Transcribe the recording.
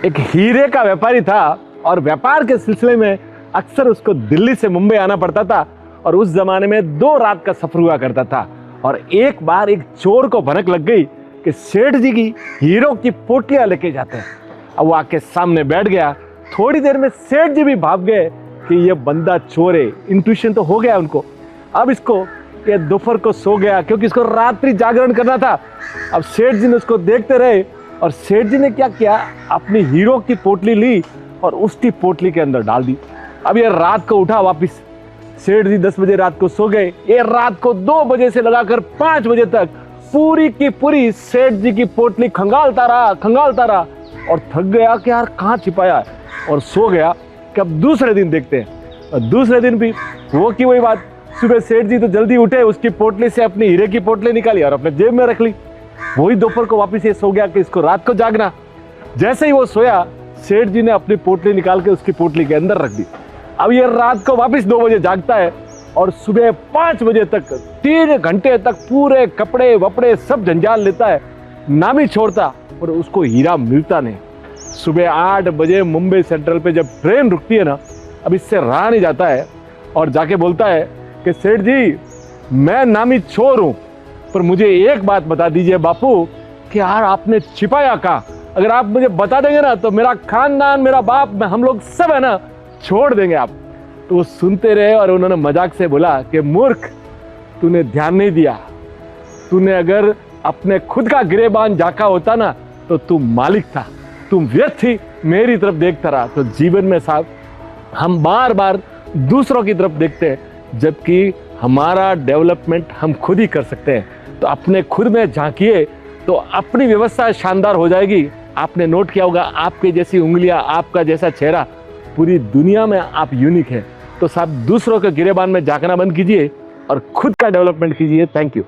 एक हीरे का व्यापारी था और व्यापार के सिलसिले में अक्सर उसको दिल्ली से मुंबई आना पड़ता था और उस जमाने में 2 रात का सफर हुआ करता था। और एक बार एक चोर को भनक लग गई कि सेठ जी की हीरो की पोटलियां लेके जाते हैं। अब वो आके सामने बैठ गया। थोड़ी देर में सेठ जी भी भाग गए कि ये बंदा चोर है। इंट्यूशन तो हो गया उनको। अब इसको ये दोपहर को सो गया क्योंकि इसको रात्रि जागरण करना था। अब सेठ जी ने उसको देखते रहे और सेठ जी ने क्या किया, अपनी हीरो की पोटली ली और उसकी पोटली के अंदर डाल दी। अब ये रात को उठा वापिस। सेठ जी 10 बजे रात को सो गए। ये रात को 2 बजे से लगाकर 5 बजे तक पूरी की पूरी सेठ जी की पोटली खंगालता रहा और थक गया कि यार कहाँ छिपाया है, और सो गया कि अब दूसरे दिन देखते हैं। और दूसरे दिन भी वो की वही बात। सुबह सेठ जी तो जल्दी उठे, उसकी पोटली से अपनी हीरे की पोटली निकाली और अपने जेब में रख ली। वही दोपहर को वापिस ये सो गया कि इसको रात को जागना। जैसे ही वो सोया, सेठ जी ने अपनी पोटली निकाल के उसकी पोटली के अंदर रख दी। अब ये रात को वापिस 2 बजे जागता है और सुबह 5 बजे तक 3 घंटे तक पूरे कपड़े वपड़े सब जंजाल लेता है, ना भी छोड़ता, और उसको हीरा मिलता नहीं। सुबह 8 बजे मुंबई सेंट्रल पे जब ट्रेन रुकती है ना, अब इससे रहा नहीं जाता है और जाके बोलता है कि सेठ जी, मैं नामी चोर हूं, पर मुझे एक बात बता दीजिए बापू कि यार आपने छिपाया कहाँ? अगर आप मुझे बता देंगे ना तो मेरा खानदान, मेरा बाप, हम लोग सब है ना छोड़ देंगे आप। तो वो सुनते रहे और उन्होंने मजाक से बोला कि मूर्ख, तूने ध्यान नहीं दिया। तूने अगर अपने खुद का गिरेबान झांका होता ना तो तू मालिक था, तुम व्यक्ति मेरी तरफ देखता रहा। तो जीवन में साहब हम बार बार दूसरों की तरफ देखते हैं, जबकि हमारा डेवलपमेंट हम खुद ही कर सकते हैं। तो अपने खुद में झांकिए तो अपनी व्यवस्था शानदार हो जाएगी। आपने नोट किया होगा, आपके जैसी उंगलियां, आपका जैसा चेहरा, पूरी दुनिया में आप यूनिक है। तो साहब दूसरों के गिरेबान में झांकना बंद कीजिए और खुद का डेवलपमेंट कीजिए। Thank you.